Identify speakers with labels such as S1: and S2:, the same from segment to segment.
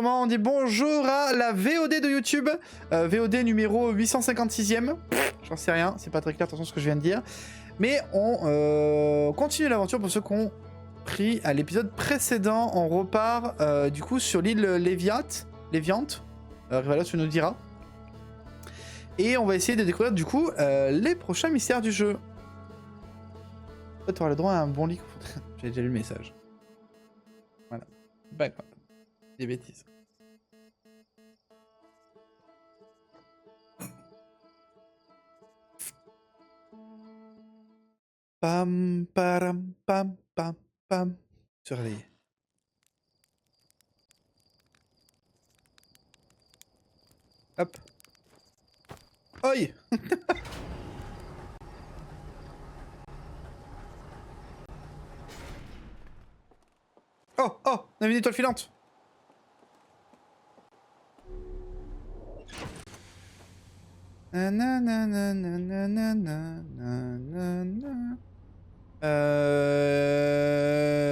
S1: comment on dit bonjour à la VOD de YouTube. VOD numéro 856ème. J'en sais rien, c'est pas très clair attention ce que je viens de dire. Mais on continue l'aventure pour ceux qui ont pris à l'épisode précédent. On repart du coup sur l'île Léviante. Rivalos nous dira. Et on va essayer de découvrir du coup les prochains mystères du jeu. Tu auras le droit à un bon lit. J'ai déjà lu le message. Voilà. Pas grave. Des bêtises. Pam, param, pam, pam, pam. Se réveiller. Hop. Oi. Oh, oh, on a une étoile filante.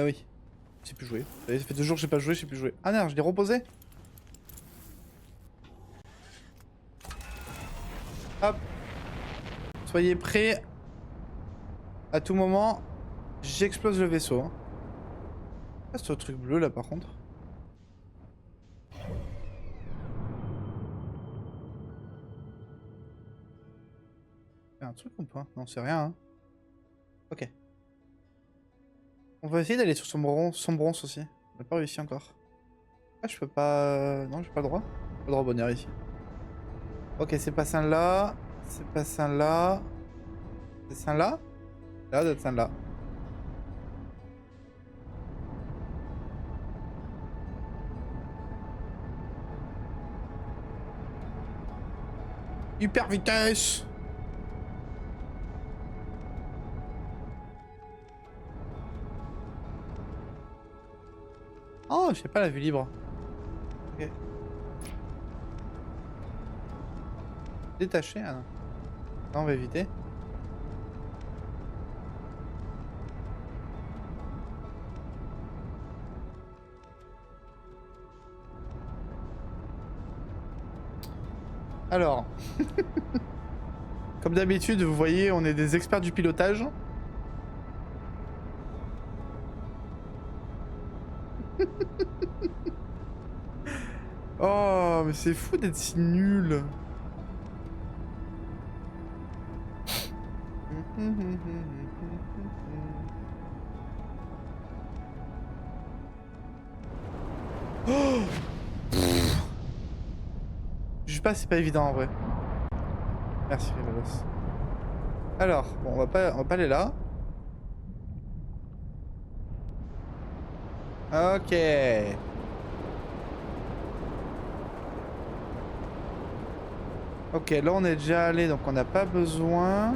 S1: Oui. Je sais plus jouer. Ça fait 2 jours que j'ai pas joué, je sais plus jouer. Ah non, je l'ai reposé. Hop. Soyez prêts. À tout moment, j'explose le vaisseau. Hein. Ah, c'est un truc bleu là par contre. Un truc ou pas? Non, c'est rien. Hein. Ok. On va essayer d'aller sur Sombrance aussi. On n'a pas réussi encore. Ah, je peux pas... Non, j'ai pas le droit. Pas le droit au bonheur ici. Ok, c'est pas celle-là. C'est pas celle-là. C'est celle-là? Là, doit être celle-là. Hyper vitesse! Oh, je sais pas la vue libre. Ok. Détaché, ah non. Non, on va éviter. Alors. Comme d'habitude, vous voyez, on est des experts du pilotage. Oh, mais c'est fou d'être si nul. Oh, je sais pas, c'est pas évident en vrai. Merci Rivalos. Alors, bon, on va pas aller là. Ok. Ok, là on est déjà allé, donc on n'a pas besoin.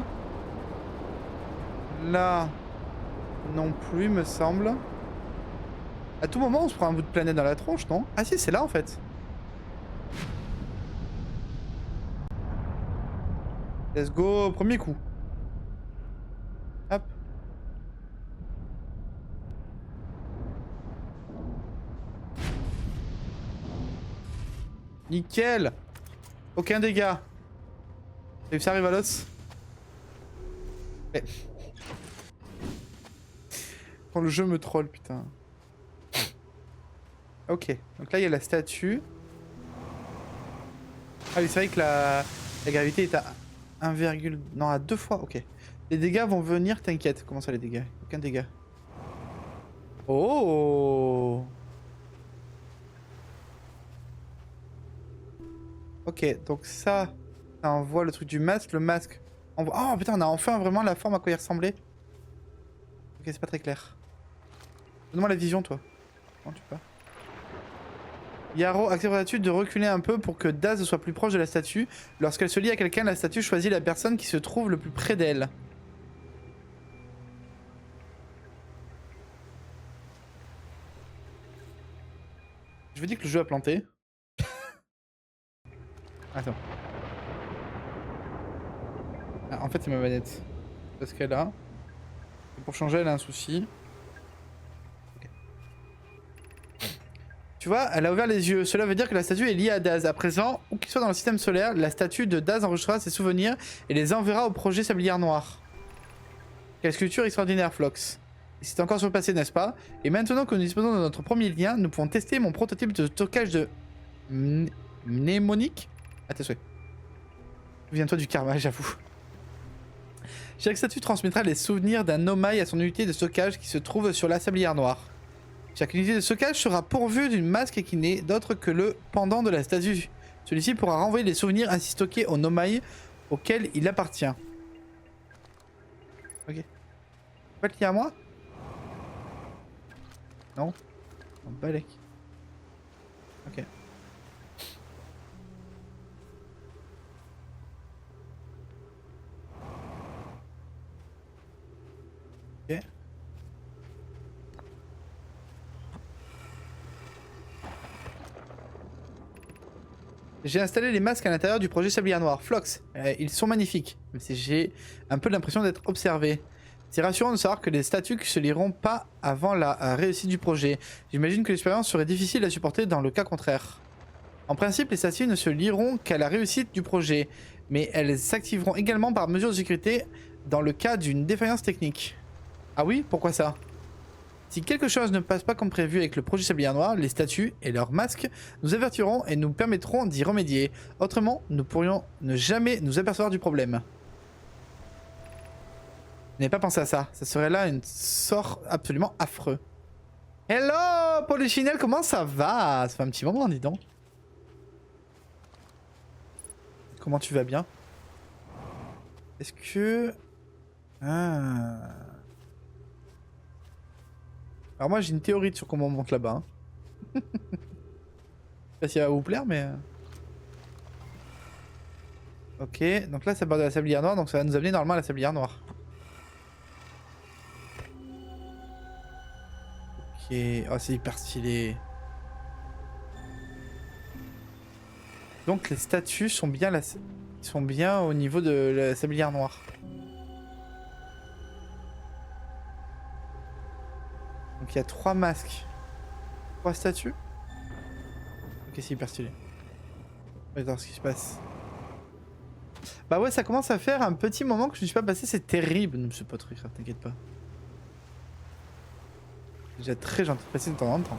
S1: Là, non plus, me semble. À tout moment, on se prend un bout de planète dans la tronche, non? Ah si, c'est là en fait. Let's go, premier coup. Hop. Nickel. Aucun dégât. T'as vu ça, Rivalos? Eh. Quand le jeu me troll, putain. Ok, donc là il y a la statue. Ah oui, c'est vrai que la gravité est à 1, non, à 2 fois, ok. Les dégâts vont venir, t'inquiète. Comment ça les dégâts? Aucun dégât. Oh. Ok, donc ça envoie le truc du masque. Le masque envoie... Oh putain, on a enfin vraiment la forme à quoi il ressemblait. Ok, c'est pas très clair. Donne-moi la vision, toi. Comment tu peux? Yarrow accepte l'attitude de reculer un peu pour que Daz soit plus proche de la statue. Lorsqu'elle se lie à quelqu'un, la statue choisit la personne qui se trouve le plus près d'elle. Je veux dire que le jeu a planté. Attends. Ah, en fait, c'est ma manette. Parce qu'elle a. Et pour changer, elle a un souci. Okay. Tu Tu vois, elle a ouvert les yeux. Cela veut dire que la statue est liée à Daz. À présent, où qu'il soit dans le système solaire, la statue de Daz enregistrera ses souvenirs et les enverra au projet Sablière Noire. Quelle sculpture extraordinaire, Flox. C'est encore sur le passé, n'est-ce pas? Et maintenant que nous disposons de notre premier lien, nous pouvons tester mon prototype de stockage de mnémonique. À tes souhaits. Souviens-toi du karma, j'avoue. Chaque statue transmettra les souvenirs d'un Nomai à son unité de stockage qui se trouve sur la Sablière Noire. Chaque unité de stockage sera pourvue d'une masque qui n'est d'autre que le pendant de la statue. Celui-ci pourra renvoyer les souvenirs ainsi stockés au Nomai auquel il appartient. Ok. Pas lié à moi? Non. En balèque. Ok. Ok. J'ai installé les masques à l'intérieur du projet Sablière Noire. Flox, ils sont magnifiques, même si j'ai un peu l'impression d'être observé. C'est rassurant de savoir que les statues ne se liront pas avant la réussite du projet. J'imagine que l'expérience serait difficile à supporter dans le cas contraire. En principe, les statues ne se liront qu'à la réussite du projet, mais elles s'activeront également par mesure de sécurité dans le cas d'une défaillance technique. Ah oui? Pourquoi ça? Si quelque chose ne passe pas comme prévu avec le projet Sablière Noire, les statues et leurs masques nous avertiront et nous permettront d'y remédier. Autrement, nous pourrions ne jamais nous apercevoir du problème. Je n'avais pas pensé à ça. Ça serait là une sort absolument affreux. Hello, Polichinelle, comment ça va? Ça fait un petit moment, dis donc. Comment tu vas bien? Est-ce que... Ah... Alors moi j'ai une théorie sur comment on monte là-bas. Hein. Je sais pas si elle va vous plaire mais... Ok, donc là ça part de la Sablière Noire, donc ça va nous amener normalement à la Sablière Noire. Ok, oh c'est hyper stylé. Donc les statues sont bien, sont bien au niveau de la Sablière Noire. Donc il y a 3 masques. 3 statues. Ok, c'est hyper stylé. On va voir ce qui se passe. Bah ouais, ça commence à faire un petit moment que je ne suis pas passé, c'est terrible. Ne c'est pas très grave, t'inquiète pas. C'est déjà très gentil de passer de temps en temps.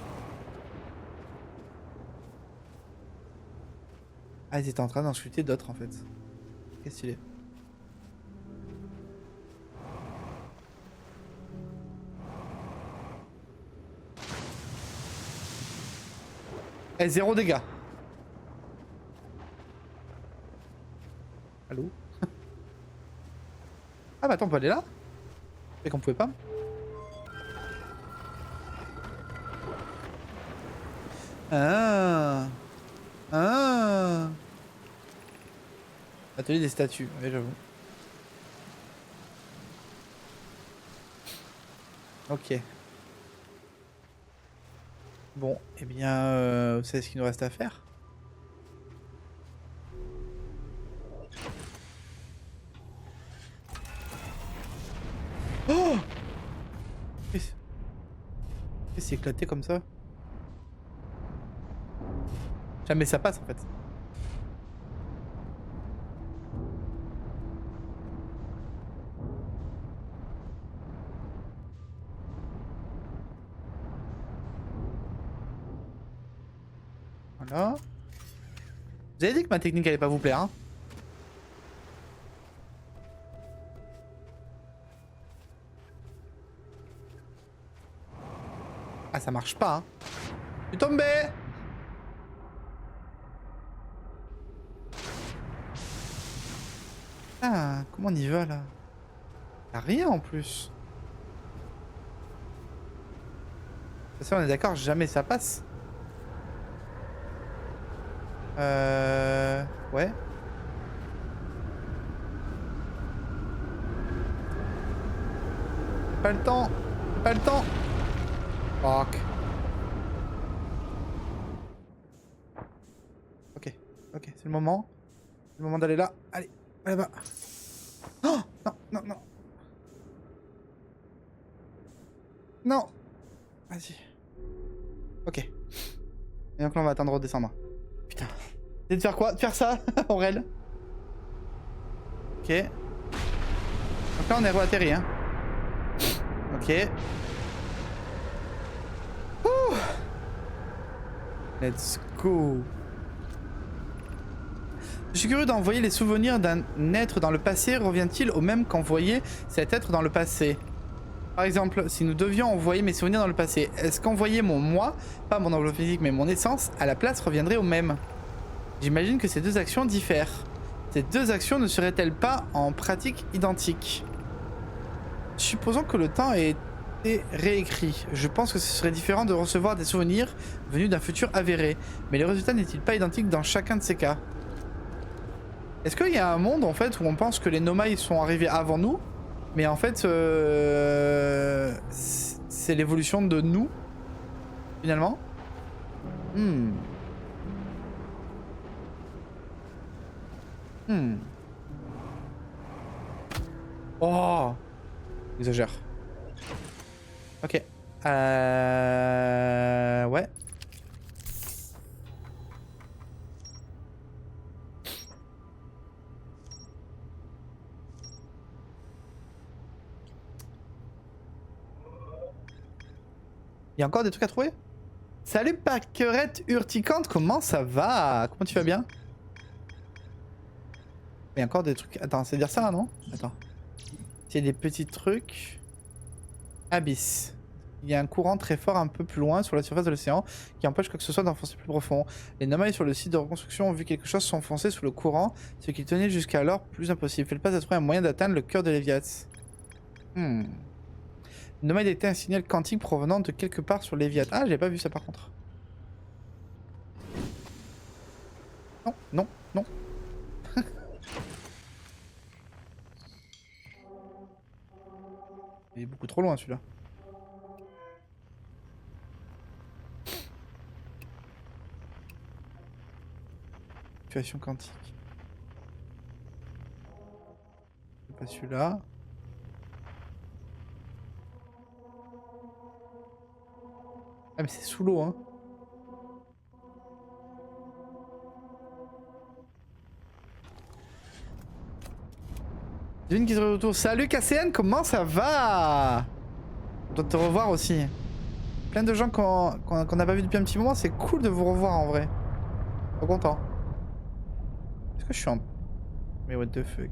S1: Ah, ils étaient en train d'en shooter d'autres en fait. Qu'est-ce qu'il est? Eh, 0 dégâts. Allô? Ah bah attends, on peut aller là? C'est qu'on pouvait pas. Ah. Ah. Atelier des statues, ouais j'avoue. Ok. Bon, eh bien, vous savez ce qu'il nous reste à faire? Oh! Qu'est-ce qui s'est éclaté comme ça? Jamais ça passe en fait. Voilà. Vous avez dit que ma technique allait pas vous plaire, hein? Ah, ça marche pas, hein? Je suis tombé! Ah, comment on y va là? Y'a rien en plus. Ça, on est d'accord, jamais ça passe. Ouais. Pas le temps. Pas le temps. Fuck. Ok. Ok, c'est le moment. C'est le moment d'aller là. Allez, là-bas. Oh non, non, non. Non. Vas-y. Ok. Et donc là, on va attendre redescendre. Putain. C'est de faire quoi? De faire ça, Aurel. Ok. Donc là, on est re-atterri, hein. Ok. Ouh. Let's go. Je suis curieux d'envoyer les souvenirs d'un être dans le passé. Revient-il au même qu'envoyer cet être dans le passé? Par exemple, si nous devions envoyer mes souvenirs dans le passé, est-ce qu'envoyer mon moi, pas mon enveloppe physique mais mon essence, à la place reviendrait au même? J'imagine que ces deux actions diffèrent. Ces deux actions ne seraient-elles pas en pratique identiques? Supposons que le temps ait été réécrit. Je pense que ce serait différent de recevoir des souvenirs venus d'un futur avéré. Mais le résultat n'est-il pas identique dans chacun de ces cas? Est-ce qu'il y a un monde en fait où on pense que les Nomai sont arrivés avant nous, mais en fait c'est l'évolution de nous finalement? Oh, exagère. Ok. Ouais. Il y a encore des trucs à trouver? Salut Paquerette urticante, comment ça va? Comment tu vas bien? Il y a encore des trucs... Attends, c'est dire ça, non? Attends. Il y a des petits trucs... Abyss. Il y a un courant très fort un peu plus loin sur la surface de l'océan qui empêche quoi que ce soit d'enfoncer plus profond. Les Nomai sur le site de reconstruction ont vu quelque chose s'enfoncer sous le courant, ce qui tenait jusqu'alors plus impossible. Faites pas à trouver un moyen d'atteindre le cœur de Léviath. Les Nomai détectaient un signal quantique provenant de quelque part sur Léviath. Ah, j'ai pas vu ça par contre. Non, non, non. Il est beaucoup trop loin celui-là. Situation quantique. C'est pas celui-là. Ah mais c'est sous l'eau hein. Devine qui serait autour. Salut KCN, comment ça va? On doit te revoir aussi. Plein de gens qu'on n'a pas vu depuis un petit moment, c'est cool de vous revoir en vrai. Trop content. Est-ce que je suis en... Mais what the fuck?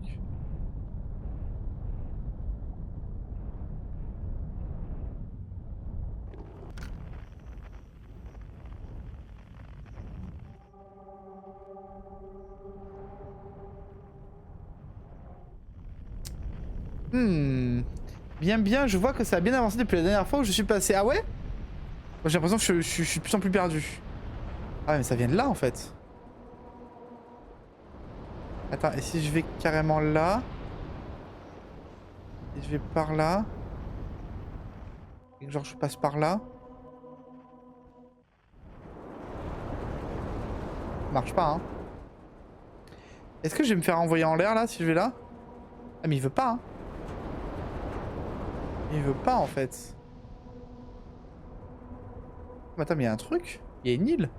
S1: Bien bien, je vois que ça a bien avancé depuis la dernière fois où je suis passé. Ah ouais? J'ai l'impression que je suis de plus en plus perdu. Ah mais ça vient de là en fait. Attends, et si je vais carrément là? Et je vais par là? Et que genre je passe par là? Ça marche pas hein. Est-ce que je vais me faire envoyer en l'air là si je vais là? Ah mais il veut pas hein. Il veut pas en fait. Mais attends mais il y a un truc. Il y a une île.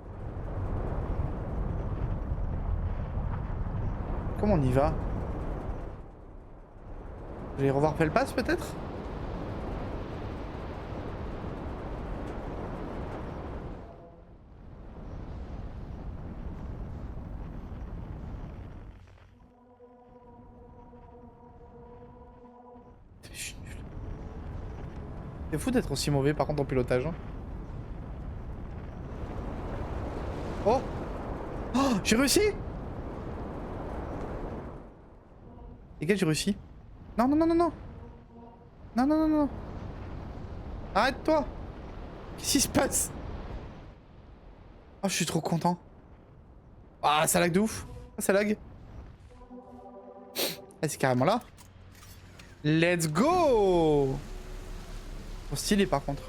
S1: Comment on y va? Je vais revoir Felpas peut-être? Je suis nul. C'est fou d'être aussi mauvais par contre en pilotage. Hein. Oh! Oh! J'ai réussi! Les gars, j'ai réussi. Non, non, non, non, non! Non, non, non, non! Arrête-toi! Qu'est-ce qui se passe? Oh, je suis trop content. Ah, ça lag de ouf! Ah, ça lag. Ah, c'est carrément là. Let's go! Trop stylé par contre.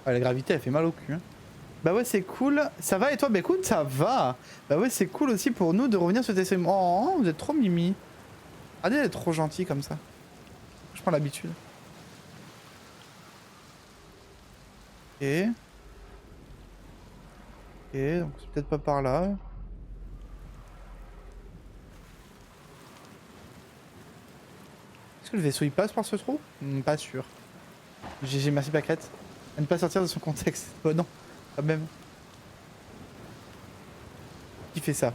S1: Ah, la gravité elle fait mal au cul. Hein. Bah ouais c'est cool. Ça va et toi? Bah écoute ça va. Bah ouais c'est cool aussi pour nous de revenir sur TCM. Oh vous êtes trop mimi. Regardez elle est trop gentille comme ça. Je prends l'habitude. Ok. Ok, donc c'est peut-être pas par là. Est-ce que le vaisseau il passe par ce trou? Pas sûr. GG, merci Pâquerette. À ne pas sortir de son contexte. Oh non, quand même. Qui fait ça?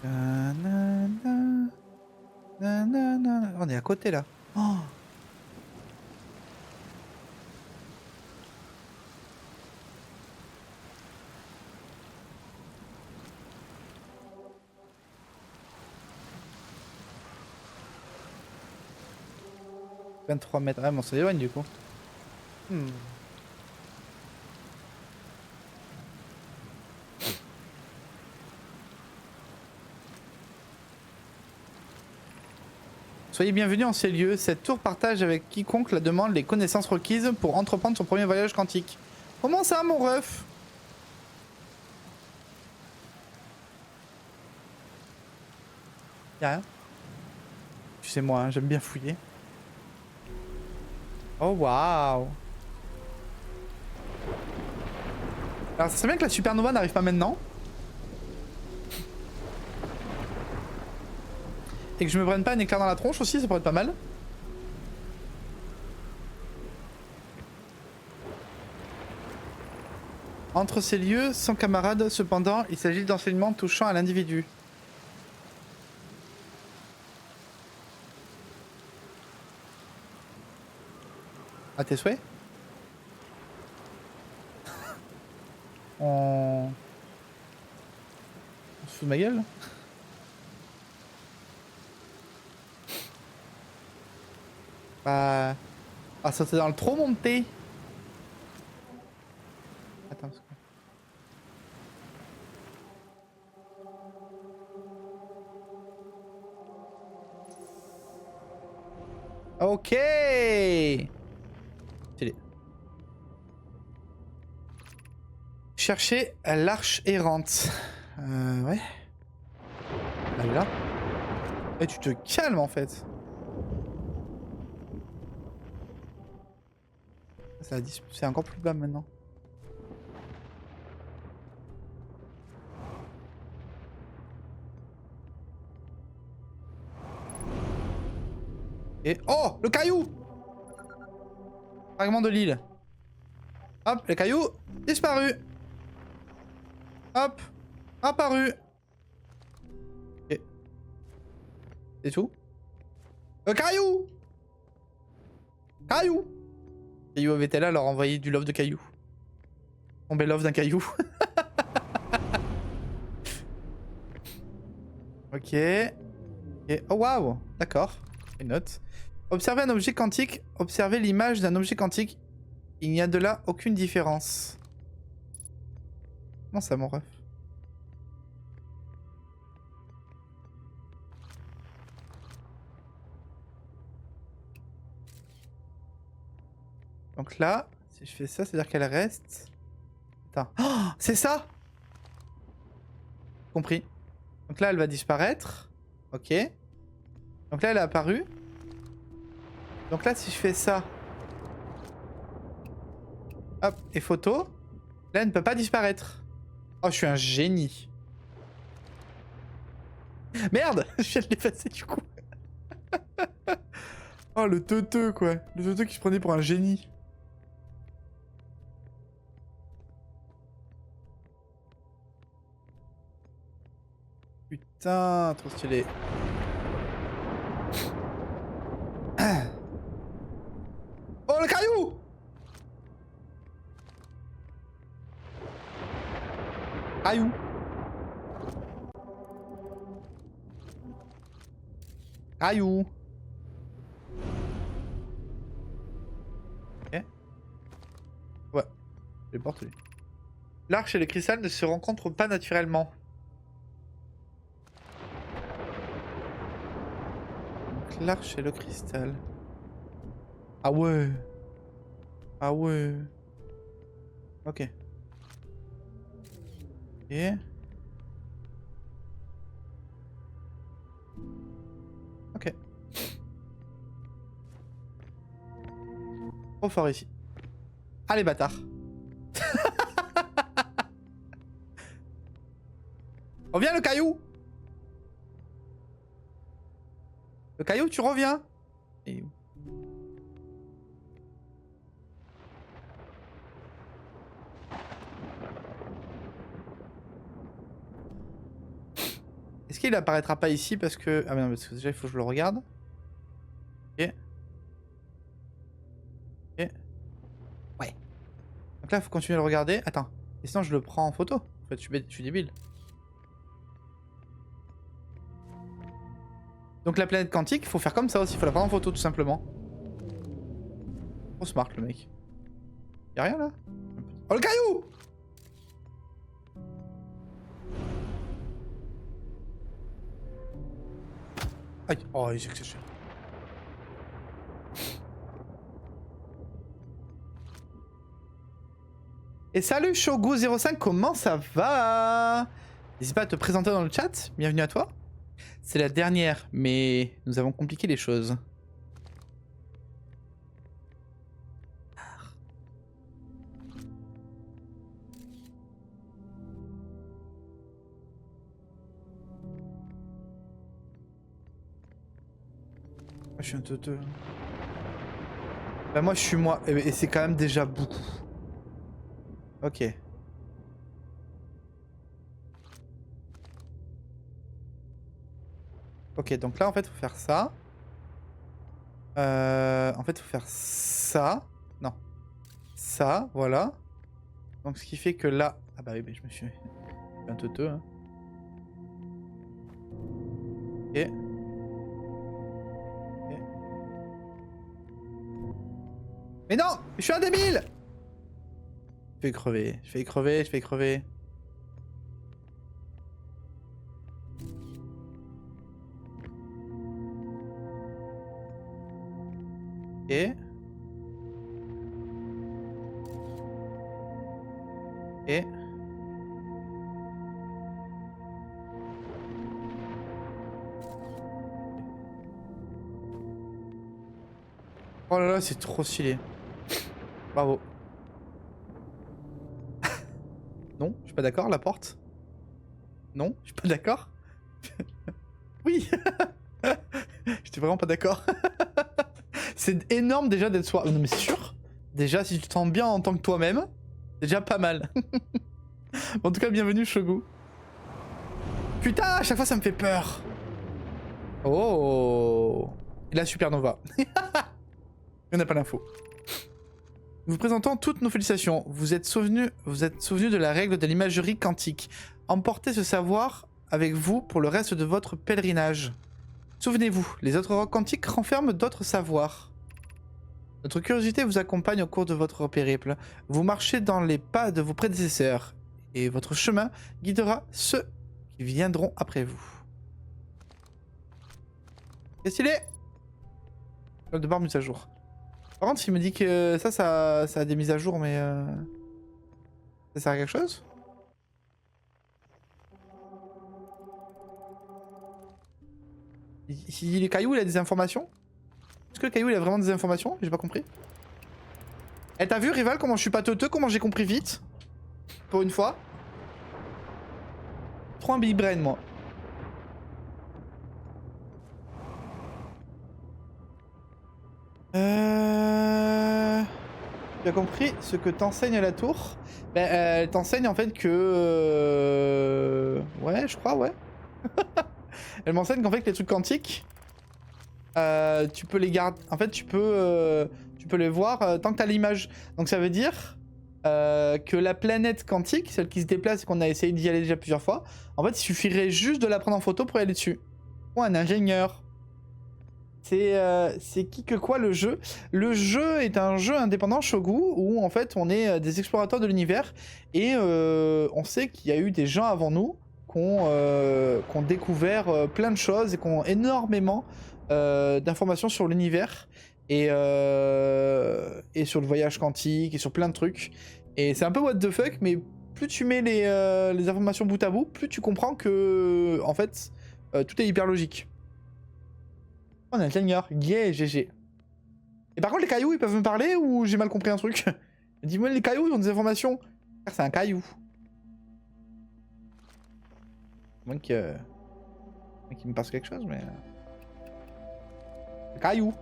S1: Nanana, nanana. On est à côté là. Oh, 23 mètres. Ah, mais on s'éloigne du coup. Hmm. Soyez bienvenus en ces lieux. Cette tour partage avec quiconque la demande les connaissances requises pour entreprendre son premier voyage quantique. Comment ça, mon ref? Y'a rien. Tu sais moi, hein, j'aime bien fouiller. Oh waouh. Alors ça serait bien que la supernova n'arrive pas maintenant. Et que je me prenne pas un éclair dans la tronche aussi, ça pourrait être pas mal. Entre ces lieux, sans camarades, cependant, il s'agit d'enseignements touchant à l'individu. À tes souhaits. On se fout de ma gueule. Bah... Ah, sauter dans le trop monté. Attends, parce que... Ok. Stylé. Chercher l'arche errante. Ouais. Elle est là. Et tu te calmes en fait. C'est encore plus bas maintenant. Et... Oh, le caillou! Fragment de l'île. Hop, le caillou disparu. Hop, apparu. Ok. C'est tout. Le caillou! Caillou! Caillou avait elle leur envoyer du love de caillou. Tomber love d'un caillou. Ok. Ok. Oh waouh! D'accord. Une note. Observer un objet quantique. Observer l'image d'un objet quantique. Il n'y a de là aucune différence. Comment ça, mon ref? Donc là, si je fais ça, c'est-à-dire qu'elle reste. Attends. Oh, c'est ça! Compris. Donc là, elle va disparaître. Ok. Donc là, elle est apparue. Donc là, si je fais ça. Hop, et photo. Là, elle ne peut pas disparaître. Oh, je suis un génie. Merde! Je viens de l'effacer du coup. Oh, le teuteux, quoi. Le teuteux qui se prenait pour un génie. Putain, trop stylé. Oh, le caillou! Caillou. Caillou. Ok. Ouais. Je les porte lui. L'arche et le cristal ne se rencontrent pas naturellement. Donc l'arche et le cristal. Ah ouais. Ah ouais. Ok. Et... Ok. Trop fort ici. Allez, bâtard. Reviens, le caillou. Le caillou, tu reviens. Et... Est-ce qu'il apparaîtra pas ici parce que... Ah mais non, parce que déjà il faut que je le regarde. Ok. Ok. Ouais. Donc là il faut continuer à le regarder. Attends. Et sinon je le prends en photo. En fait je suis débile. Donc la planète quantique, il faut faire comme ça aussi. Il faut la prendre en photo tout simplement. Trop smart le mec. Y'a rien là? Oh le caillou! Aïe, oh, il exagère. Et salut Shogu05, comment ça va? N'hésite pas à te présenter dans le chat, bienvenue à toi. C'est la dernière, mais nous avons compliqué les choses. Je suis un teuteux. Bah moi je suis moi, et c'est quand même déjà beaucoup. Ok. Ok, donc là en fait faut faire ça. En fait faut faire ça. Non. Ça, voilà. Donc ce qui fait que là... Ah bah oui, mais je me suis un teuteux. Hein. Ok. Mais non! Je suis un débile! Je vais crever, je vais crever, je vais crever. Ok. Ok. Oh là là, c'est trop stylé. Bravo. Non, je suis pas d'accord, la porte. Non, je suis pas d'accord. Oui. J'étais vraiment pas d'accord. C'est énorme déjà d'être soi. Non mais c'est sûr. Déjà, si tu te sens bien en tant que toi-même, c'est déjà pas mal. En tout cas, bienvenue Shogu. Putain, à chaque fois ça me fait peur. Oh. Et la supernova. On n'a pas l'info. Vous présentons toutes nos félicitations. Vous êtes souvenu de la règle de l'imagerie quantique. Emportez ce savoir avec vous pour le reste de votre pèlerinage. Souvenez-vous, les autres rocs quantiques renferment d'autres savoirs. Notre curiosité vous accompagne au cours de votre périple. Vous marchez dans les pas de vos prédécesseurs et votre chemin guidera ceux qui viendront après vous. Qu'est-ce qu'il est? De barre mise à jour. Par contre, il me dit que ça a des mises à jour, mais ça sert à quelque chose? Si le caillou il a des informations? Est-ce que le caillou il a vraiment des informations? J'ai pas compris. Eh, t'as vu, rival, comment je suis pas teuteux, comment j'ai compris vite? Pour une fois. Trop un big brain, moi. Tu as compris ce que t'enseigne la tour? Ben, elle t'enseigne en fait que... Ouais, je crois, ouais. Elle m'enseigne qu'en fait que les trucs quantiques, tu peux les garder... En fait, tu peux les voir tant que t'as l'image. Donc ça veut dire que la planète quantique, celle qui se déplace et qu'on a essayé d'y aller déjà plusieurs fois, en fait, il suffirait juste de la prendre en photo pour y aller dessus. Oh, un ingénieur. C'est qui que quoi le jeu? Le jeu est un jeu indépendant Shogu où en fait on est des explorateurs de l'univers et on sait qu'il y a eu des gens avant nous qui ont découvert plein de choses et qui ont énormément d'informations sur l'univers et sur le voyage quantique et sur plein de trucs. Et c'est un peu what the fuck, mais plus tu mets les informations bout à bout, plus tu comprends que en fait tout est hyper logique. On a un ingénieur, yeah, GG. Et par contre, les cailloux, ils peuvent me parler ou j'ai mal compris un truc? Dis-moi, les cailloux, ils ont des informations. C'est un caillou. Moins qu'il me passe quelque chose, mais... Le caillou.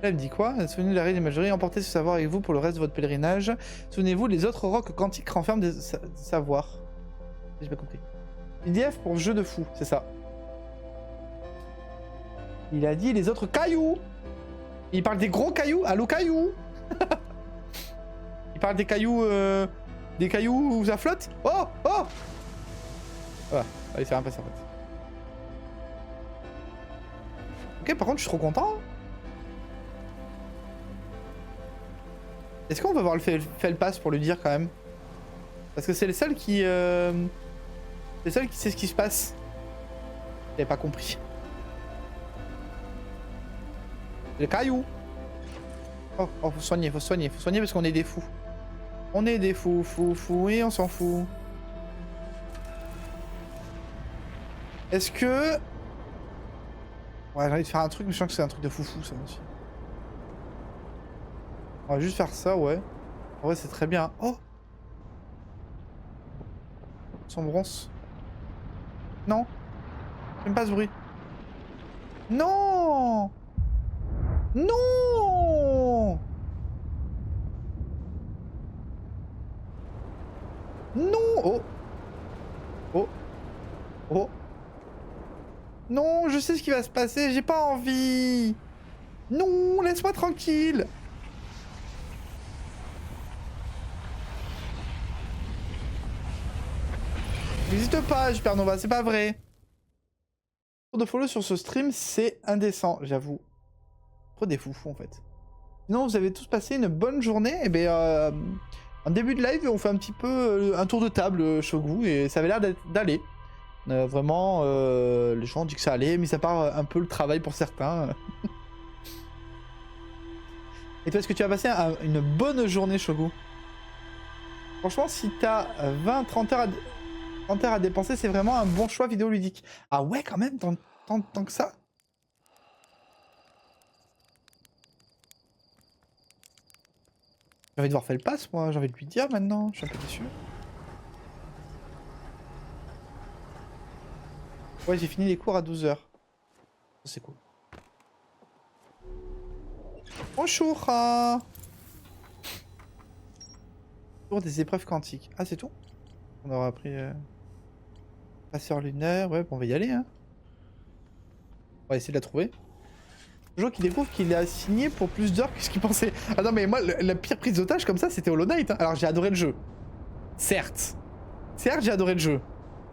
S1: Là, elle me dit quoi? Souvenez-vous de la reine imagerie, emportez ce savoir avec vous pour le reste de votre pèlerinage. Souvenez-vous, les autres rocs quantiques renferment des savoirs. J'ai pas compris. PDF pour jeu de fou, c'est ça. Il a dit les autres cailloux. Il parle des gros cailloux. Allô, cailloux. Il parle des cailloux... Des cailloux où ça flotte. Oh. Oh. Voilà, allez, c'est un peu ça en fait. Ok, par contre, je suis trop content. Est-ce qu'on va voir le Felpas pour lui dire quand même? Parce que c'est le seul qui... C'est le seul qui sait ce qui se passe. J'avais pas compris. Le caillou. Oh, faut soigner, faut soigner parce qu'on est des fous. On est des fous, et on s'en fout. Est-ce que... Ouais, j'ai envie de faire un truc, mais je sens que c'est un truc de foufou, ça aussi. On va juste faire ça, ouais. En vrai, c'est très bien. Oh! Son bronze. Non! J'aime pas ce bruit. Non! Non! Non! Oh! Oh! Oh! Non, je sais ce qui va se passer, j'ai pas envie! Non, laisse-moi tranquille! N'hésite pas, Supernova, c'est pas vrai. Trop de follow sur ce stream, c'est indécent, j'avoue. Trop des foufous en fait. Sinon, vous avez tous passé une bonne journée. Et bien, en début de live, on fait un petit peu un tour de table, Shogu, et ça avait l'air d'aller. Vraiment, les gens ont dit que ça allait, mais à part un peu le travail pour certains. Et toi, est-ce que tu as passé une bonne journée, Shogu? Franchement, si t'as 20-30 heures, 30 heures à dépenser, c'est vraiment un bon choix vidéoludique. Ah ouais, quand même, tant que ça? J'ai envie de voir faire le pass, moi. J'ai envie de lui dire maintenant. Je suis un peu déçu. Ouais, j'ai fini les cours à 12 h. C'est cool. Bonjour. Tour des épreuves quantiques. Ah, c'est tout? On aura appris... Passeur lunaire. Ouais, bon, on va y aller, hein. On va essayer de la trouver. Jour qui découvre qu'il a signé pour plus d'heures que ce qu'il pensait. Ah non, mais moi, la pire prise d'otage comme ça, c'était Hollow Knight. Hein. Alors, j'ai adoré le jeu. Certes. Certes, j'ai adoré le jeu.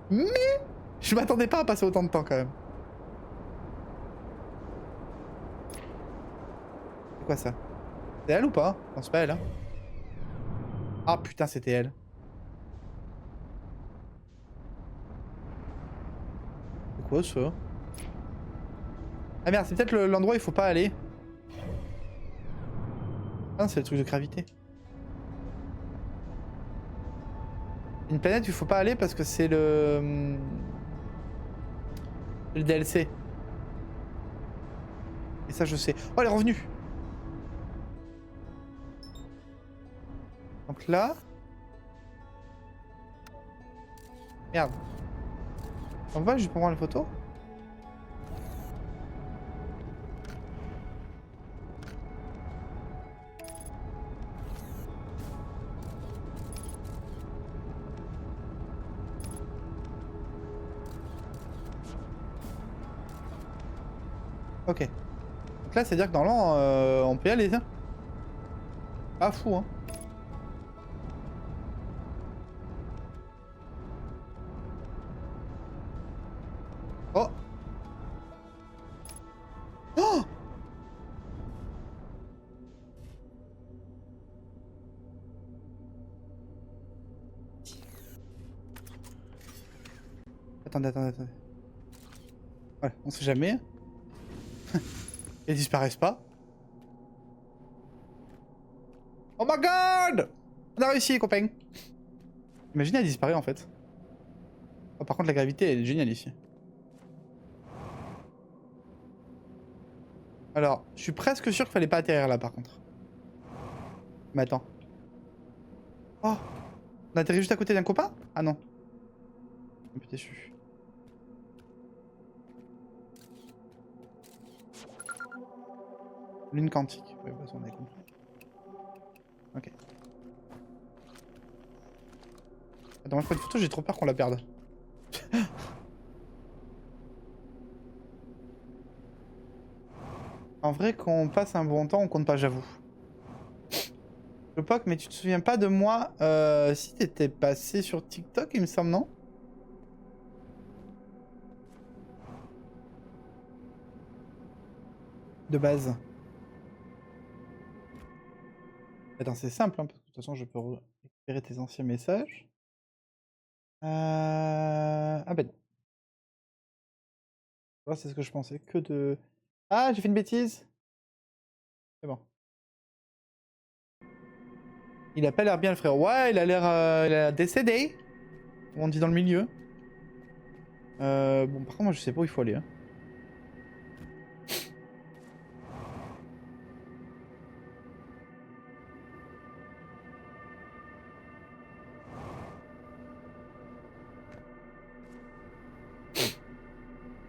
S1: Mais je m'attendais pas à passer autant de temps, quand même. C'est quoi, ça? C'est elle ou pas? Non, c'est pas elle, hein. Ah, putain, c'était elle. C'est quoi, ça? Ah merde, c'est peut-être l'endroit où il faut pas aller. Ah, c'est le truc de gravité. Une planète où il faut pas aller parce que c'est le DLC. Et ça, je sais. Oh, elle est revenue. Donc là... Merde. On va juste pour prendre les photos. Ok. Donc là, c'est-à-dire que normalement, on peut y aller, ça. Pas fou, hein. Oh. Oh. Attendez. Voilà, on sait jamais. Ils disparaissent pas. Oh my god! On a réussi, copain. Imaginez, elle disparaît en fait. Oh, par contre, la gravité, elle est géniale ici. Alors, je suis presque sûr qu'il fallait pas atterrir là par contre. Mais attends. Oh! On a atterri juste à côté d'un copain? Ah non. Je suis un peu déçu. Lune quantique. Oui, bah, ça on avait compris. Ok. Attends, moi je prends une photo, j'ai trop peur qu'on la perde. En vrai, quand on passe un bon temps, on compte pas, j'avoue. Le POC, mais tu te souviens pas de moi si t'étais passé sur TikTok, il me semble, non? De base. Attends, c'est simple, hein, parce que de toute façon, je peux récupérer tes anciens messages. Ah ben non. Ouais, c'est ce que je pensais, que de... Ah, j'ai fait une bêtise. C'est bon. Il a pas l'air bien, le frère. Ouais, il a l'air décédé. Comme on dit dans le milieu. Bon, par contre, moi, je sais pas où il faut aller. Hein.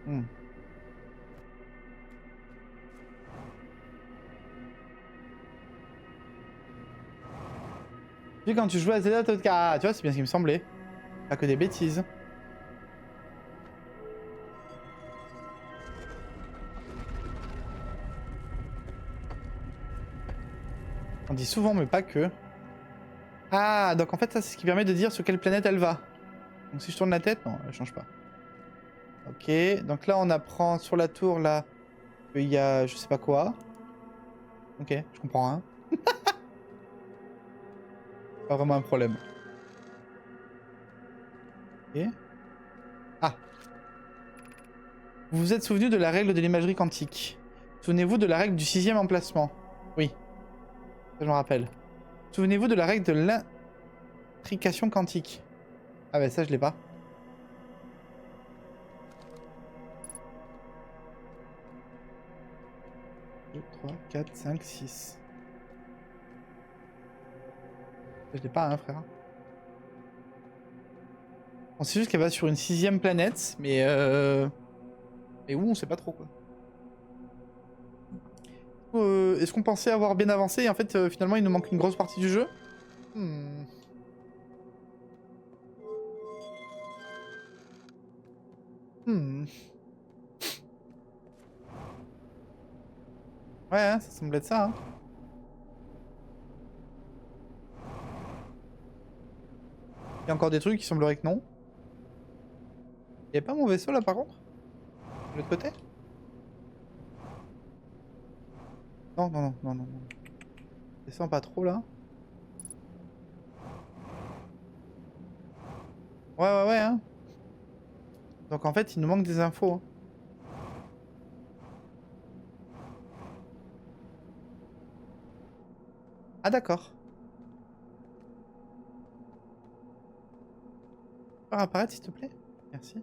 S1: Hmm. Tu sais, quand tu joues à Zelda, ah, tu vois, c'est bien ce qui me semblait. Pas que des bêtises. On dit souvent, mais pas que. Ah, donc en fait, ça, c'est ce qui permet de dire sur quelle planète elle va. Donc si je tourne la tête, non, elle change pas. Ok, donc là, on apprend sur la tour, là, qu'il y a je sais pas quoi. Ok, je comprends, hein. Pas vraiment un problème. Ok. Ah, vous vous êtes souvenu de la règle de l'imagerie quantique. Souvenez-vous de la règle du 6e emplacement. Oui, ça je me rappelle. Souvenez-vous de la règle de l'intrication quantique. Ah bah ça, je l'ai pas. 2, 3, 4, 5, 6. Je l'ai pas, hein, frère. On sait juste qu'elle va sur une 6e planète, mais mais où, on sait pas trop, quoi. Est-ce qu'on pensait avoir bien avancé et en fait, finalement, il nous manque une grosse partie du jeu? Hmm. Hmm. Ouais, hein, ça semble être ça, hein. Il y a encore des trucs qui sembleraient que non. Il y a pas mon vaisseau, là, par contre? De l'autre côté? Non, non, non, non, non, non. Descends pas trop, là. Ouais, ouais, ouais, hein. Donc, en fait, il nous manque des infos, hein. Ah, d'accord. Tu peux apparaître, s'il te plaît? Merci.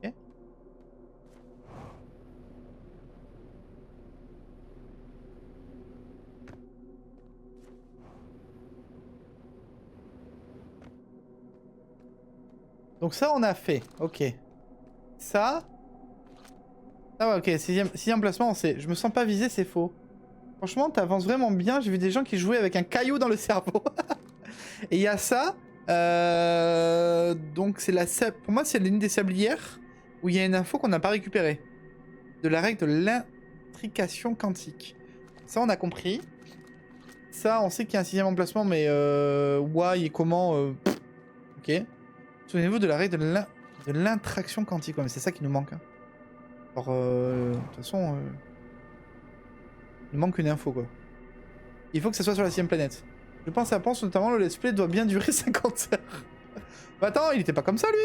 S1: Ok. Donc ça, on a fait. Ok. Ça... Ah ouais, ok. Sixième placement, on sait. Je me sens pas visé, c'est faux. Franchement, t'avances vraiment bien. J'ai vu des gens qui jouaient avec un caillou dans le cerveau. Et il y a ça. Donc c'est pour moi, c'est l'une des sablières où il y a une info qu'on n'a pas récupérée. De la règle de l'intrication quantique. Ça, on a compris. Ça, on sait qu'il y a un 6e emplacement, mais why et comment... ok. Souvenez-vous de la règle de l'intraction quantique. Ouais, mais c'est ça qui nous manque. Hein. Alors, de toute façon, il nous manque une info, quoi. Il faut que ça soit sur la 6e planète. Je pense notamment le let's play doit bien durer 50 heures. Bah attends, il était pas comme ça, lui.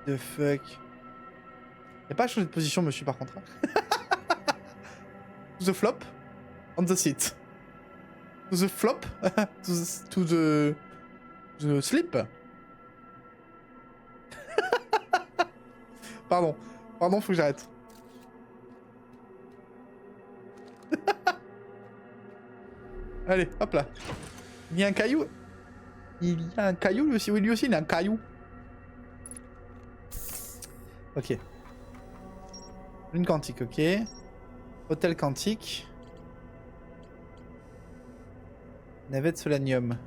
S1: The fuck. Y'a pas changé de position, monsieur, par contre. Hein. To the flop. On the seat. To the flop. to the sleep. Pardon. Pardon, faut que j'arrête. Allez, hop là. Il y a un caillou. Il y a un caillou lui aussi. Oui, lui aussi, il a un caillou. Ok. Lune quantique, ok. Hôtel quantique. Navette Solanium.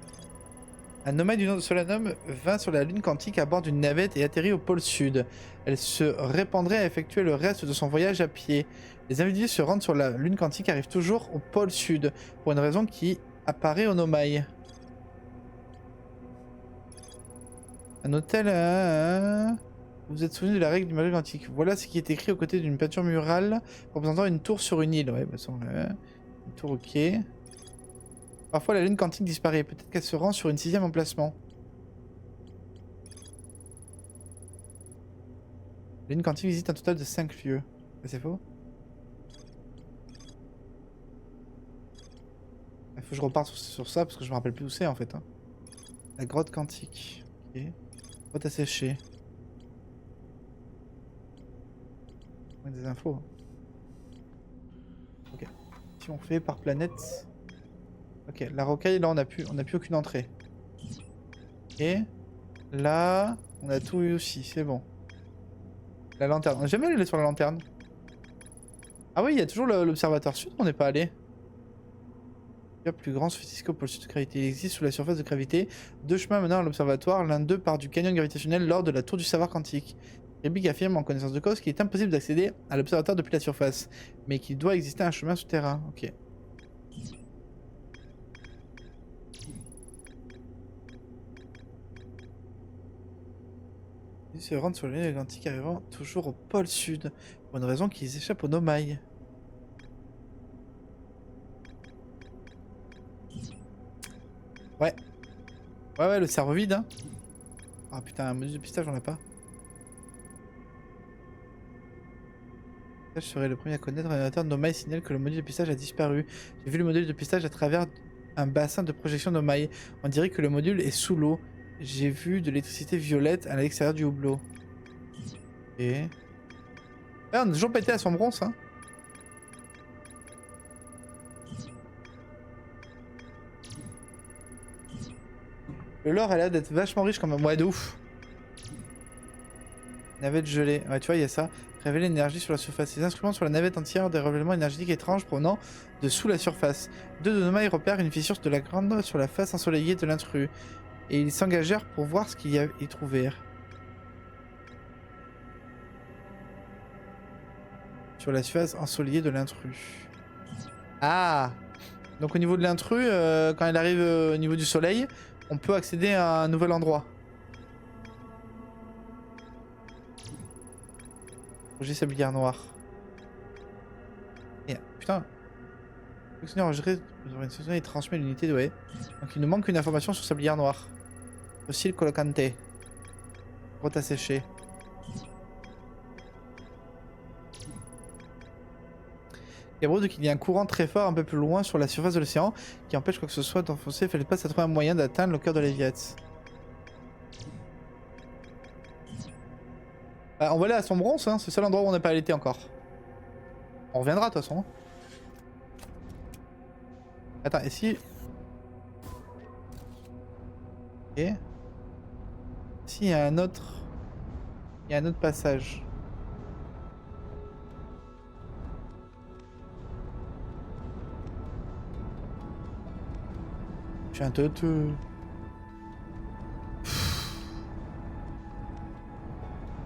S1: Un nomade du nom de Solanum vint sur la lune quantique à bord d'une navette et atterrit au pôle sud. Elle se répandrait à effectuer le reste de son voyage à pied. Les individus se rendent sur la lune quantique arrivent toujours au pôle sud, pour une raison qui apparaît au Nomai. Un hôtel Vous êtes souvenu de la règle du magie quantique. Voilà ce qui est écrit aux côtés d'une peinture murale représentant une tour sur une île. Ouais, bah ça, une tour, ok. Parfois la lune quantique disparaît, peut-être qu'elle se rend sur une 6e emplacement. La lune quantique visite un total de 5 lieux. C'est faux. Il faut que je reparte sur ça parce que je me rappelle plus où c'est en fait. Hein. La grotte quantique. Ok. Grotte asséchée. On a des infos. Ok. Si on fait par planète. Ok, la rocaille, là on n'a plus aucune entrée. Et là, on a tout eu aussi, c'est bon. La lanterne, on n'a jamais allé sur la lanterne. Ah oui, il y a toujours l'observatoire sud, on n'est pas allé. Le plus grand sophistiqué au pôle sud de gravité. Il existe sous la surface de gravité 2 chemins menant à l'observatoire, l'un d'eux part du canyon gravitationnel lors de la tour du savoir quantique. Rubik affirme en connaissance de cause qu'il est impossible d'accéder à l'observatoire depuis la surface, mais qu'il doit exister un chemin souterrain. Ok. Ils se rendent sur la ligne atlantique arrivant toujours au pôle sud, pour une raison qu'ils échappent au Nomai. Ouais. Ouais, le cerveau vide, hein. Ah putain, un module de pistage, on l'a pas. Je serai le premier à connaître. L'ordinateur Nomai signale que le module de pistage a disparu. J'ai vu le module de pistage à travers un bassin de projection Nomai. On dirait que le module est sous l'eau. J'ai vu de l'électricité violette à l'extérieur du hublot. Et... Ah, on a toujours pas été à son bronze, hein. Le lore a l'air d'être vachement riche quand même. Ouais, de ouf. Navette gelée. Ouais, tu vois, il y a ça. Révéler l'énergie sur la surface. Les instruments sur la navette entière des règlements énergétiques étranges provenant de sous la surface. 2 de Nomai repèrent une fissure de la grande sur la face ensoleillée de l'intrus. Et ils s'engagèrent pour voir ce qu'ils y trouvèrent. Sur la surface ensoleillée de l'intrus. Ah! Donc au niveau de l'intrus, quand il arrive au niveau du soleil, on peut accéder à un nouvel endroit. Projet sablière noire. Et, putain. Fonctionnaire enregistré il transmet l'unité de ouais. Donc il nous manque une information sur sablière noire. Fossile collocante. Grotte asséchée. Il y a qu'il y a un courant très fort un peu plus loin sur la surface de l'océan qui empêche quoi que ce soit d'enfoncer. Fallait pas trouver un moyen d'atteindre le cœur de l'Eviat. Bah, on va aller à Sombronce, hein. C'est le seul endroit où on n'a pas été encore. On reviendra de toute façon. Attends, et si... Ok. S'il y a un autre... Il y a un autre passage. Je suis un teuteux.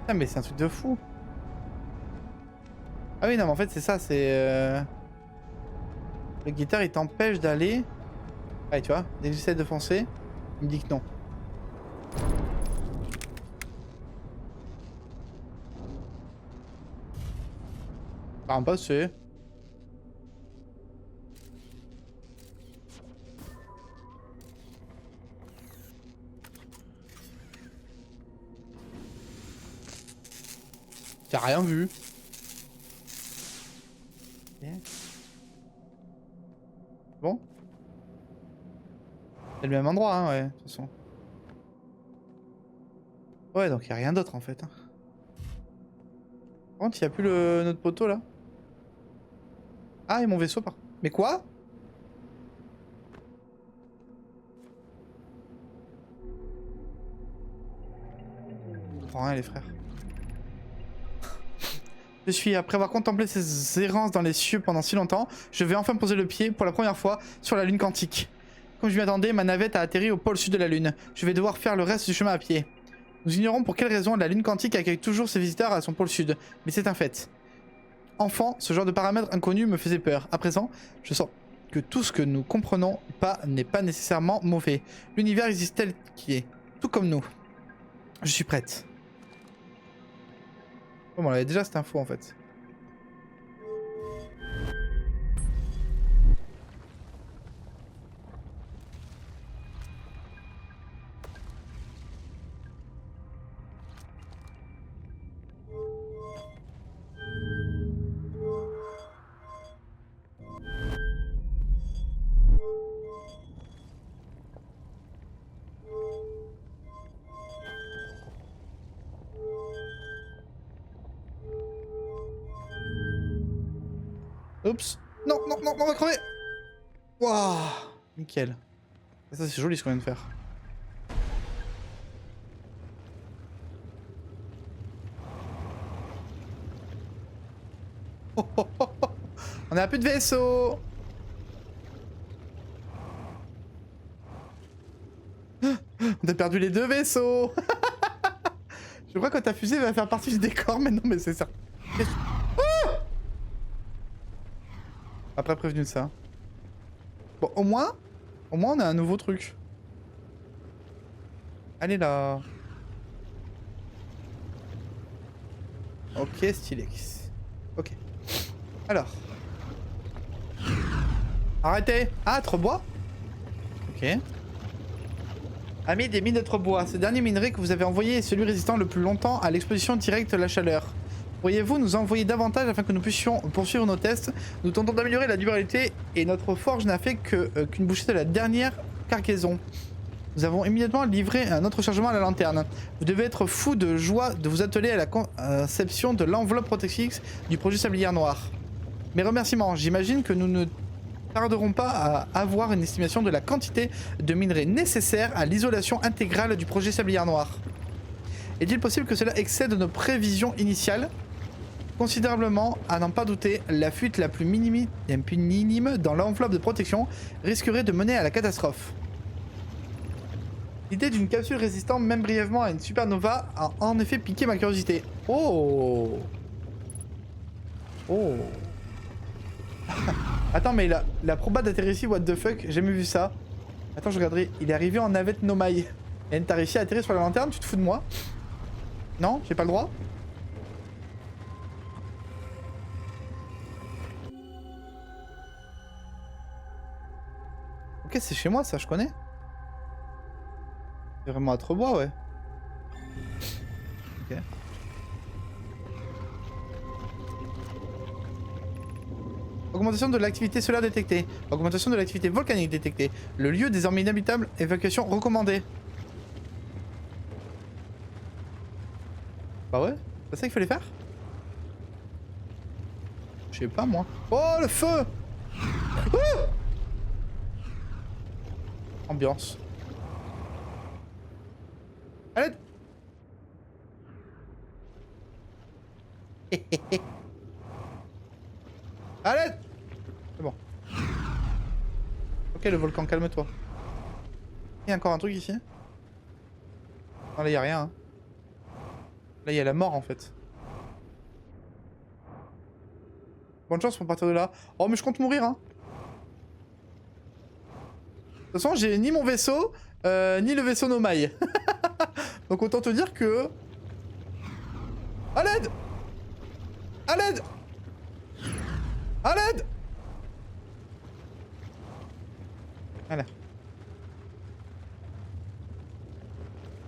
S1: Ah mais c'est un truc de fou. Ah oui non mais en fait c'est ça, c'est... Le guitare il t'empêche d'aller... Ouais tu vois, dès que j'essaie de foncer, il me dit que non. Par un passé. T'as rien vu. Okay. Bon. C'est le même endroit, hein, ouais, de toute façon. Ouais, donc il a rien d'autre en fait. Hein. Par contre, il n'y a plus notre poteau là. Ah, et mon vaisseau par. Mais quoi? Je comprends rien, les frères. Je suis, après avoir contemplé ces errances dans les cieux pendant si longtemps, je vais enfin poser le pied, pour la première fois, sur la lune quantique. Comme je m'y attendais, ma navette a atterri au pôle sud de la lune. Je vais devoir faire le reste du chemin à pied. Nous ignorons pour quelle raison la lune quantique accueille toujours ses visiteurs à son pôle sud, mais c'est un fait. Enfant, ce genre de paramètres inconnus me faisait peur. À présent, je sens que tout ce que nous comprenons pas n'est pas nécessairement mauvais. L'univers existe tel qu'il est, tout comme nous. Je suis prête. Bon, on avait déjà cette info en fait. Oups. Non, non, non, on va crever. Waouh. Nickel. Ça, c'est joli ce qu'on vient de faire. Oh, oh, oh, oh. On a plus de vaisseau. On a perdu les deux vaisseaux. Je crois que ta fusée va faire partie du décor maintenant, mais c'est ça. Après prévenu de ça. Bon, au moins on a un nouveau truc. Allez là. Ok, Stylex. Ok. Alors. Arrêtez. Ah, Trebois. Ok. Ami des mines de Trebois. Ce dernier minerai que vous avez envoyé est celui résistant le plus longtemps à l'exposition directe à la chaleur. Pourriez-vous nous envoyer davantage afin que nous puissions poursuivre nos tests? Nous tentons d'améliorer la durabilité et notre forge n'a fait qu'une bouchée de la dernière cargaison. Nous avons immédiatement livré un autre chargement à la lanterne. Vous devez être fou de joie de vous atteler à la conception de l'enveloppe protectrice du projet Sablière Noire. Mes remerciements, j'imagine que nous ne tarderons pas à avoir une estimation de la quantité de minerais nécessaires à l'isolation intégrale du projet Sablière Noire. Est-il possible que cela excède nos prévisions initiales? Considérablement, à n'en pas douter, la fuite la plus minime dans l'enveloppe de protection risquerait de mener à la catastrophe. L'idée d'une capsule résistant même brièvement à une supernova a en effet piqué ma curiosité. Oh. Oh. Attends, mais la proba d'atterrir ici, what the fuck, j'ai jamais vu ça. Attends, je regarderai. Il est arrivé en navette Nomai. Et t'as réussi à atterrir sur la lanterne, tu te fous de moi? Non, j'ai pas le droit? Ok, c'est chez moi ça, je connais. C'est vraiment à Trebois, ouais. Ok. Augmentation de l'activité solaire détectée. Augmentation de l'activité volcanique détectée. Le lieu désormais inhabitable. Évacuation recommandée. Bah ouais, c'est ça qu'il fallait faire? Je sais pas moi. Oh le feu! Oh, ambiance. Allez. Allez. C'est bon. Ok le volcan, calme-toi. Il y a encore un truc ici? Non là il y a rien. Hein. Là il y a la mort en fait. Bonne chance pour partir de là. Oh mais je compte mourir hein. De toute façon j'ai ni mon vaisseau, ni le vaisseau Nomai. Donc autant te dire que... À l'aide! À l'aide! À l'aide! Voilà.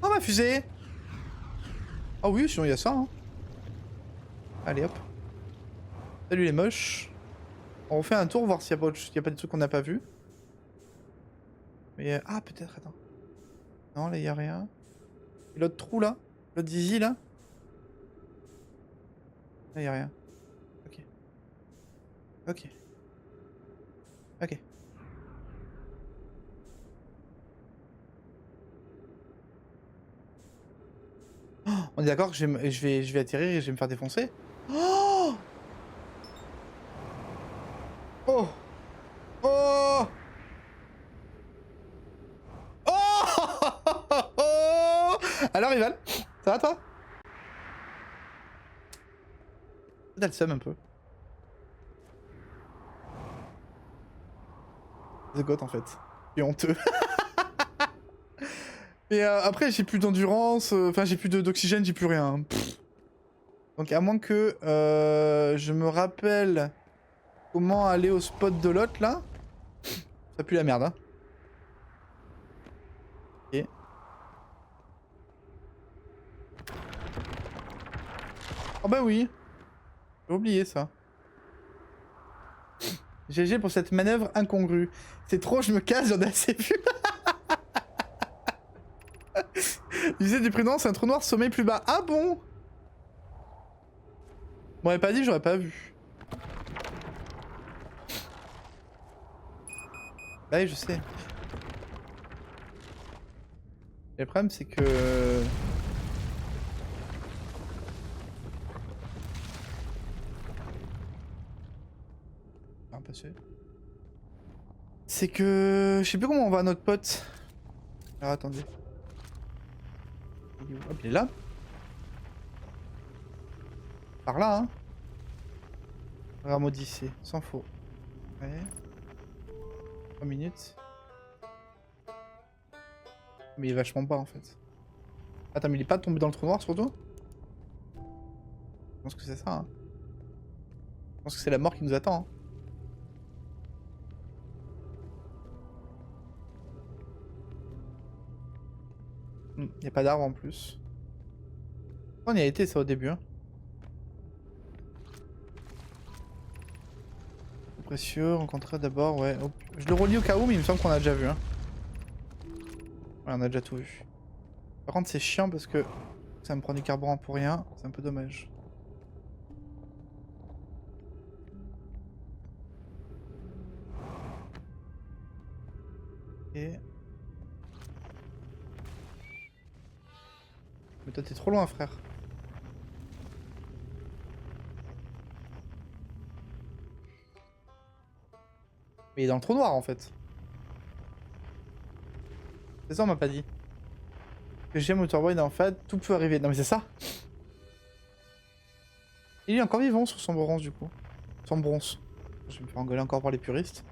S1: Oh ma fusée! Ah oui, sinon il y a ça. Hein. Allez hop. Salut les moches. On refait un tour, voir s'il n'y a pas de trucs qu'on n'a pas vu. Mais ah, peut-être, attends. Non, là, il a rien. Et l'autre trou, là? L'autre zizi, là? Là, il a rien. Ok. Ok. Ok. Oh, on est d'accord que je vais atterrir et je vais me faire défoncer? Oh! Oh! Oh! Oh! Alors, Rival, ça va toi? T'as le seum un peu. The Goat en fait. C'est honteux. Et après, j'ai plus d'endurance, enfin, j'ai plus d'oxygène, j'ai plus rien. Pff. Donc, à moins que je me rappelle comment aller au spot de l'autre là, ça pue la merde. Hein. Ok. Oh bah oui, j'ai oublié ça. GG pour cette manœuvre incongrue. C'est trop, je me casse, j'en ai assez vu. Usez du prudence, un trou noir sommeil plus bas. Ah bon? M'aurait pas dit, j'aurais pas vu. Bah oui, je sais. Et le problème, c'est que... Ah, pas sûr. C'est que... Je sais plus comment on va à notre pote. Alors, attendez. Il est où? Hop, il est là. Par là, hein. Rameau d'ici, sans faux. Ouais. 3 minutes. Mais il est vachement bas en fait. Attends, mais il est pas tombé dans le trou noir surtout? Je pense que c'est ça. Hein. Je pense que c'est la mort qui nous attend. Hein. Y a pas d'arbre en plus. On y a été ça au début. Hein. Précieux, rencontrer d'abord, ouais. Oh, je le relis au cas où, mais il me semble qu'on a déjà vu. Hein. Ouais, on a déjà tout vu. Par contre, c'est chiant parce que ça me prend du carburant pour rien. C'est un peu dommage. Et... Mais toi, t'es trop loin, frère. Mais il est dans le trou noir, en fait. C'est ça, on m'a pas dit. Que j'aime Motorboy, en fait, tout peut arriver. Non, mais c'est ça. Il est encore vivant sur son bronze, du coup. Son bronze. Je vais me faire engueuler encore par les puristes.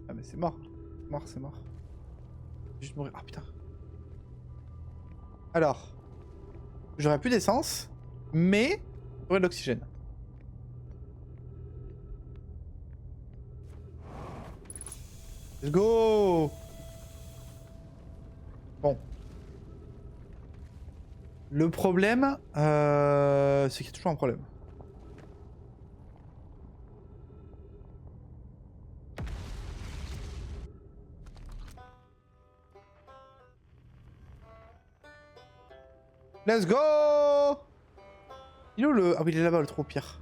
S1: Ah, mais c'est mort. C'est mort, c'est mort. Juste mourir. Ah, putain. Alors. J'aurais plus d'essence, mais j'aurais de l'oxygène. Let's go! Bon. Le problème, c'est qu'il y a toujours un problème. Let's go! Il est où le... Ah oui, il est là-bas, le trou pire.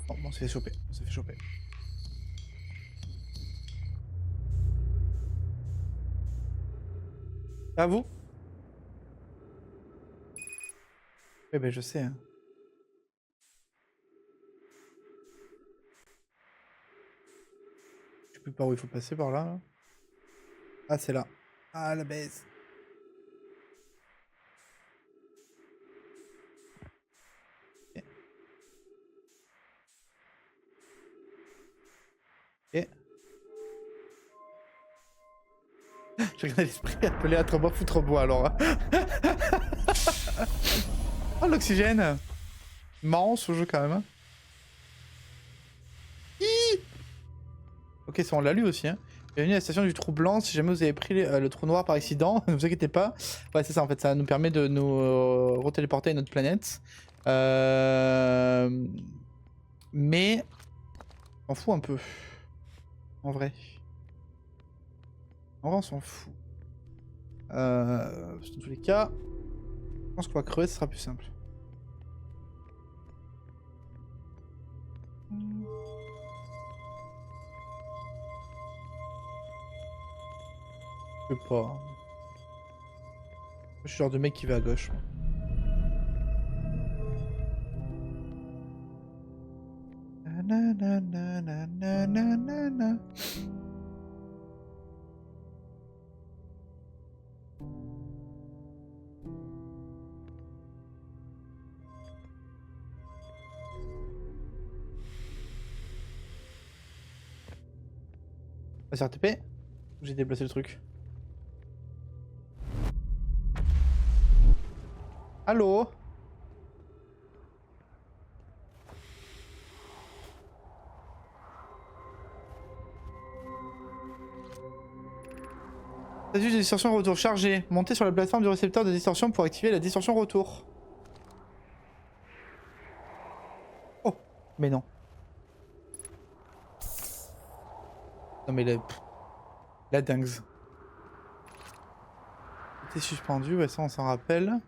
S1: Bon, on s'est fait choper. On s'est fait choper. À vous? Eh ben, je sais. Hein. Je sais plus par où il faut passer par là. Là. Ah, c'est là. Ah, la baisse. Ok. Ok. J'ai regardé l'esprit appelé à trop bois foutre bois alors. Oh, l'oxygène. Marrant ce jeu quand même. Hein. Ok, ça on l'a lu aussi. Hein. Bienvenue à la station du trou blanc. Si jamais vous avez pris le trou noir par accident, ne vous inquiétez pas. Ouais, c'est ça en fait. Ça nous permet de nous retéléporter à notre planète. Mais. On fout un peu. En vrai. En vrai, on s'en fout. Dans tous les cas, je pense qu'on va crever, ce sera plus simple. Je sais pas. Je suis le genre de mec qui va à gauche. Moi. Nanananananana. Vas-y, RTP. J'ai déplacé le truc. Allô? Statut de distorsion retour chargé. Montez sur la plateforme du récepteur de distorsion pour activer la distorsion retour. Oh, mais non. Non mais la dingue. T'es suspendu, ouais ça on s'en rappelle.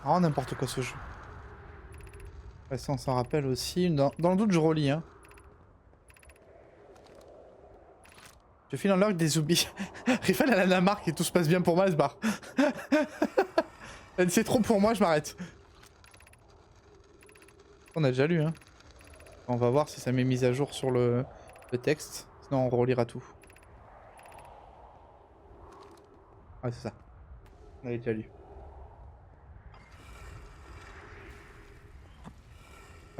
S1: Ah n'importe quoi ce jeu. Ouais ça on s'en rappelle aussi. Dans le doute je relis hein. Je file dans l'orgue des zombies. Riffel elle a la marque et tout se passe bien pour moi, elle se barre. C'est trop pour moi, je m'arrête. On a déjà lu hein. On va voir si ça met mise à jour sur le texte. Sinon on relira tout. Ouais c'est ça. On avait déjà lu.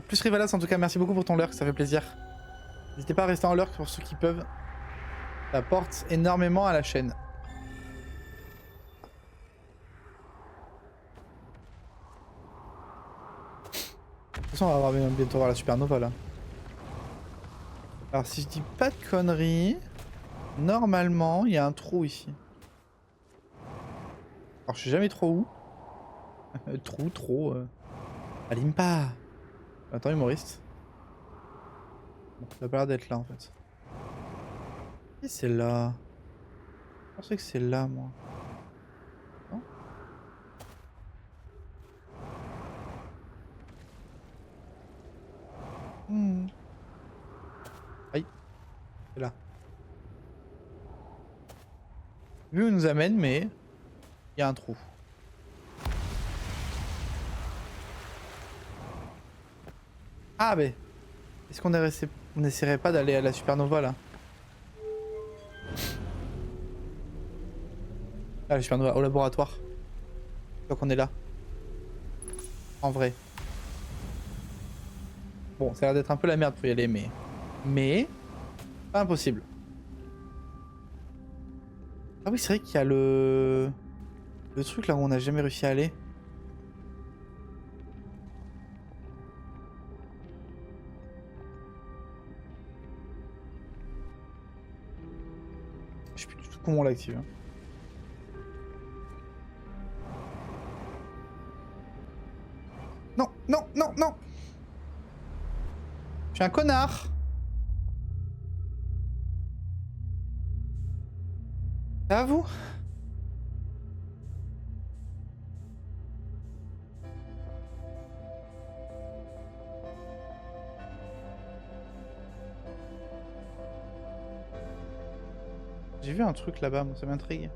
S1: Plus Rivalas en tout cas, merci beaucoup pour ton lurk, ça fait plaisir. N'hésitez pas à rester en lurk pour ceux qui peuvent. Ça apporte énormément à la chaîne. De toute façon, on va bientôt voir la supernova là. Alors, si je dis pas de conneries, normalement, il y a un trou ici. Alors, je sais jamais trop où. Trop. Allume pas. Attends, humoriste. Bon, ça a pas l'air d'être là en fait. Et c'est là. Je pensais que c'est là, moi. Non? Aïe. C'est là. Vu où il nous amène, mais il y a un trou. Ah, mais est-ce qu'on essaierait pas d'aller à la supernova là? Ah, la supernova, au laboratoire. Donc on est là. En vrai. Bon, ça a l'air d'être un peu la merde pour y aller, mais. Mais. Pas impossible. Ah oui, c'est vrai qu'il y a le truc là où on n'a jamais réussi à aller. Je sais plus du tout comment on l'active. Hein. Non, non, non, non! Je suis un connard! C'est à vous? J'ai vu un truc là-bas, ça m'intrigue.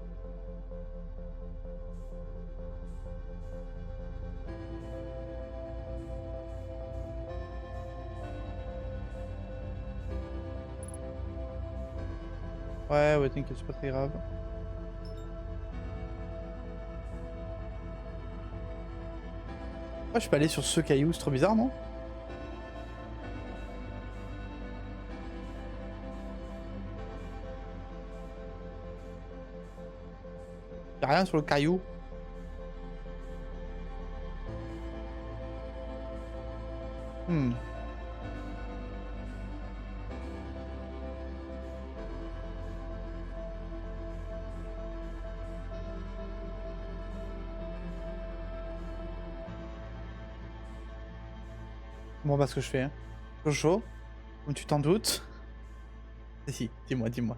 S1: Ouais, t'inquiète, c'est pas très grave. Moi, je peux aller sur ce caillou, c'est trop bizarre, non? Y'a rien sur le caillou. Bon, bah, ce que je fais. Hein. Chaud, comme tu t'en doutes. Si, dis-moi, dis-moi.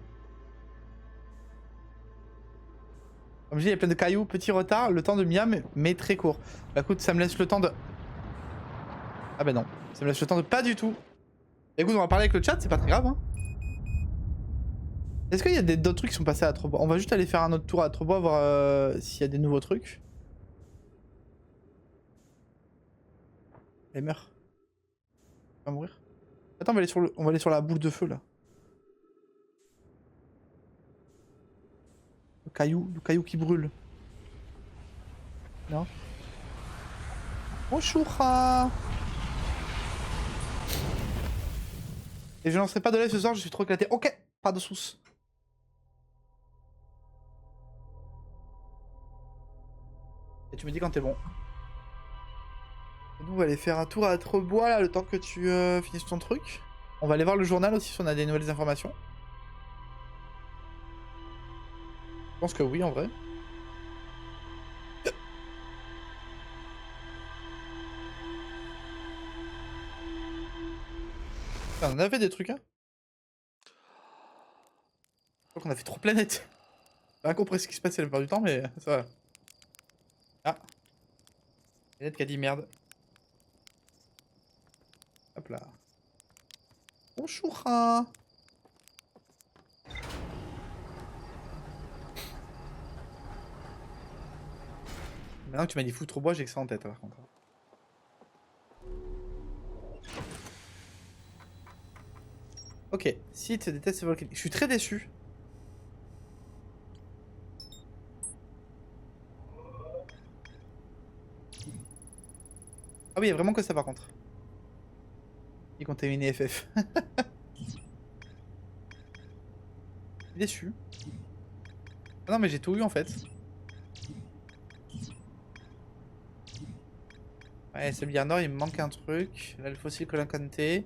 S1: Comme je dis, il y a plein de cailloux, petit retard, le temps de miam, mais très court. Bah écoute, ça me laisse le temps de... Ah bah non, ça me laisse le temps de pas du tout. Écoute, on va parler avec le chat, c'est pas très grave. Hein. Est-ce qu'il y a d'autres trucs qui sont passés à Trobois? On va juste aller faire un autre tour à Trobois, voir s'il y a des nouveaux trucs. Elle meurt. Elle va mourir. Attends, on va aller sur la boule de feu là. Le caillou qui brûle. Non. Bonjour. Et je lancerai pas de lait ce soir, je suis trop éclaté. Ok, pas de sauce. Et tu me dis quand t'es bon. Nous, on va aller faire un tour à Trebois là, le temps que tu finisses ton truc. On va aller voir le journal aussi si on a des nouvelles informations. Je pense que oui en vrai. Enfin, on a fait des trucs hein. Je crois qu'on a fait 3 planètes. J'ai pas compris ce qui se passait la plupart du temps mais ça va. Ah. Planète qui a dit merde. Hop là. Bonjour. Maintenant que tu m'as dit foutre au bois, j'ai que ça en tête par contre. Ok, site des tests volcaniques. Je suis très déçu. Ah oui, il y a vraiment que ça par contre. Il contaminé FF. Je suis déçu. Ah non mais j'ai tout eu en fait. Ouais, Sablière Nord, il me manque un truc. Là, le fossile Colancanté.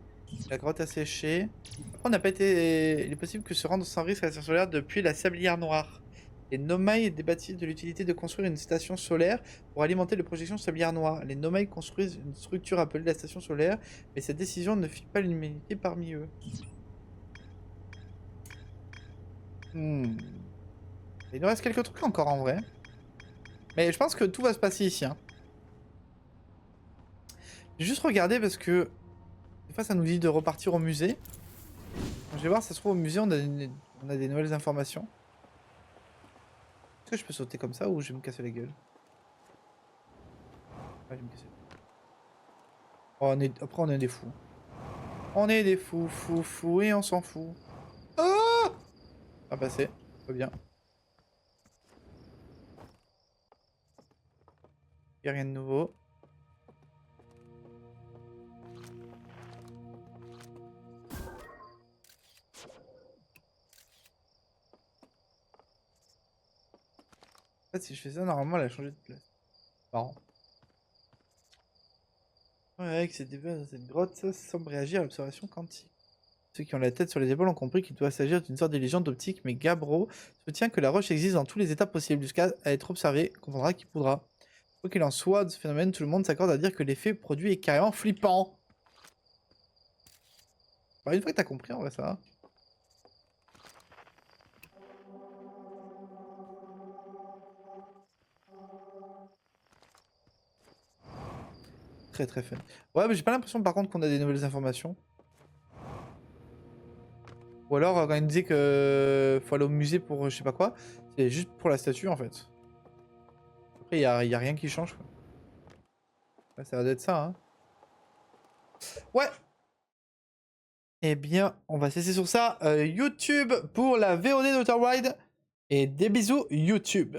S1: La grotte asséchée. Après, on n'a pas été... Il est possible que se rendre sans risque à la station solaire depuis la Sablière Noire. Les Nomai débattent de l'utilité de construire une station solaire pour alimenter les projections Sablière Noire. Les Nomai construisent une structure appelée la station solaire, mais cette décision ne fit pas l'unanimité parmi eux. Il nous reste quelques trucs encore en vrai. Mais je pense que tout va se passer ici. Hein. J'ai juste regardé parce que des fois ça nous dit de repartir au musée. Donc, je vais voir si ça se trouve au musée on a des nouvelles informations. Est-ce que je peux sauter comme ça ou je vais me casser la gueule? Ouais, je vais me casser. Oh, après on est des fous. On est des fous, fous, fous et on s'en fout. Ah! Ça va passer, très bien. Il n'y a rien de nouveau. En fait, si je fais ça, normalement, elle a changé de place. Marrant. Ouais, avec ces débats dans cette grotte, ça semble réagir à l'observation quantique. Ceux qui ont la tête sur les épaules ont compris qu'il doit s'agir d'une sorte d'illusion d'optique, mais Gabro soutient que la roche existe dans tous les états possibles jusqu'à être observée, comprendra qui pourra. Quoi qu'il en soit, de ce phénomène, tout le monde s'accorde à dire que l'effet produit est carrément flippant. Bah, une fois que t'as compris, en vrai, ça va. Très très fun. Ouais, mais j'ai pas l'impression par contre qu'on a des nouvelles informations. Ou alors, quand il disait que faut aller au musée pour je sais pas quoi, c'est juste pour la statue en fait. Après, y a rien qui change. Quoi. Ouais, ça va être ça, hein. Ouais. Eh bien, on va cesser sur ça. YouTube pour la VOD d'Outer Wild. Et des bisous, YouTube.